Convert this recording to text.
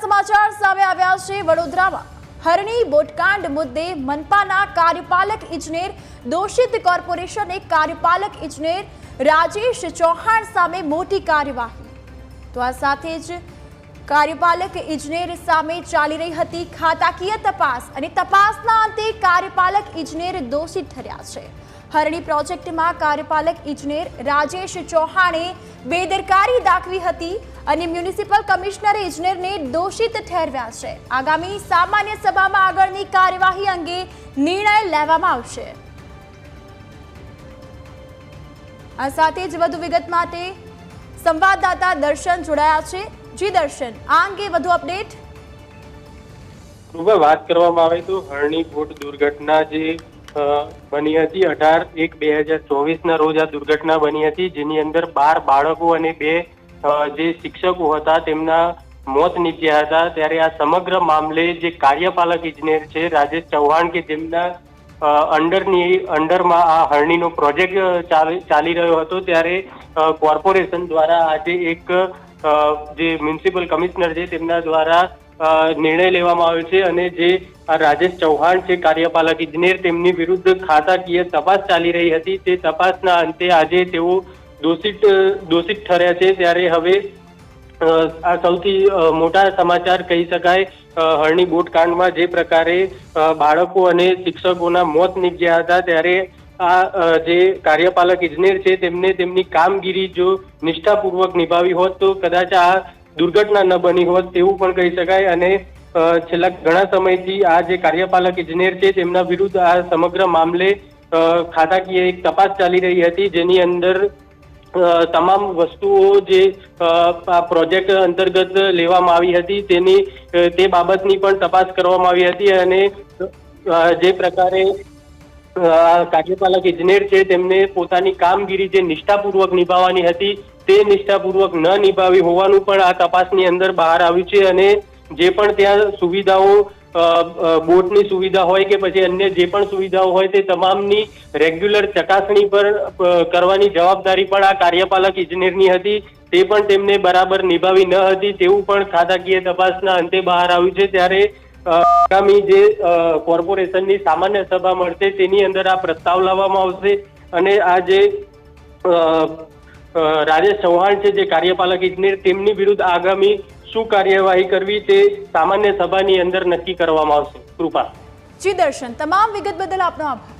સમાચાર સામે આવ્યા છે। વડોદરામાં હરણી બોટકાંડ મુદ્દે મનપાના કાર્યપાલક ઇજનેર દોષિત કોર્પોરેશને કાર્યપાલક ઇજનેર રાજેશ ચૌહાણ સામે મોટી કાર્યવાહી। તો આ સાથે જ કાર્યપાલક ઇજનેર સામે ચાલી રહી હતી ખાતાકીય તપાસ અને તપાસના અંતે કાર્યપાલક ઇજનેર દોષિત ઠર્યા છે। હરણી પ્રોજેક્ટમાં કાર્યપાલક ઇજનેર રાજેશ ચૌહાણે બેદરકારી દાખવી હતી અને મ્યુનિસિપલ કમિશનરે ઇજનેરને દોષિત ઠેરવ્યા છે। આગામી સામાન્ય સભામાં આગળની કાર્યવાહી અંગે નિર્ણય લેવામાં આવશે। આ સાથે જ વધુ વિગત માટે સંવાદદાતા દર્શન જોડાયા છે। જી દર્શન, આ અંગે વધુ અપડેટ। વાત કરવામાં આવે તો હરણી બોટ દુર્ઘટના જે બની હતી 18/1/2024 ના રોજ આ દુર્ઘટના બની હતી, જેની અંદર 12 બાળકો અને 2 જે શિક્ષકો હતા તેમના મોત નીપજ્યા હતા। ત્યારે આ સમગ્ર મામલે જે કાર્યપાલક ઇજનેર છે રાજેશ ચૌહાણ કે જેમના અંડરમાં આ હરણીનો પ્રોજેક્ટ ચાલી રહ્યો હતો, ત્યારે કોર્પોરેશન દ્વારા આજે એક જે મ્યુનિસિપલ કમિશનર છે તેમના દ્વારા નિર્ણય લેવામાં આવ્યો છે અને જે રાજેશ ચૌહાણ છે કાર્યપાલક ઇજનેર તેમની વિરુદ્ધ ખાતાકીય તપાસ ચાલી રહી હતી, તે તપાસના અંતે આજે તેઓ દોષિત ઠર્યા છે। ત્યારે હવે આ સૌથી મોટા સમાચાર કહી શકાય। હરણી બોટકાંડમાં જે પ્રકારે બાળકો અને શિક્ષકોના મોત નીપજ્યા હતા, ત્યારે આ જે કાર્યપાલક ઇજનેર છે તેમને તેમની કામગીરી જો નિષ્ઠાપૂર્વક નિભાવી હોત તો કદાચ આ દુર્ઘટના ન બની હોત તેવું પણ કહી શકાય। અને છેલ્લા ઘણા સમયથી આ જે કાર્યપાલક ઇજનેર છે તેમના વિરુદ્ધ આ સમગ્ર મામલે ખાતાકીય એક તપાસ ચાલી રહી હતી, જેની અંદર તમામ વસ્તુઓ જે આ પ્રોજેક્ટ અંતર્ગત લેવામાં આવી હતી તે બાબતની પણ તપાસ કરવામાં આવી હતી। અને જે પ્રકારે કાર્યપાલક ઇજનેર છે તેમને પોતાની કામગીરી જે નિષ્ઠાપૂર્વક નિભાવવાની હતી તે નિષ્ઠાપૂર્વક ન નિભાવી હોવાનું પણ આ તપાસની અંદર બહાર આવ્યું છે। અને જે પણ ત્યાં સુવિધાઓ બોટની સુવિધા હોય કે પછી અન્ય જે પણ સુવિધાઓ હોય તે તમામની રેગ્યુલર ચકાસણી પર કરવાની જવાબદારી પણ આ કાર્યપાલક ઇજનેરની હતી, તે પણ તેમને બરાબર નિભાવી ન હતી તેવું પણ ખાતાકીય તપાસના અંતે બહાર આવ્યું છે। ત્યારે આગામી જે કોર્પોરેશનની સામાન્ય સભા મળશે તેની અંદર આ પ્રસ્તાવ લાવવામાં આવશે અને આ જે રાજેશ ચૌહાણ છે જે કાર્યપાલક ઇજનેર તેમની વિરુદ્ધ આગામી શું કાર્યવાહી કરવી તે સામાન્ય સભાની અંદર નક્કી કરવામાં આવશે। કૃપા। જી દર્શન, તમામ વિગત બદલ આપનો આભાર।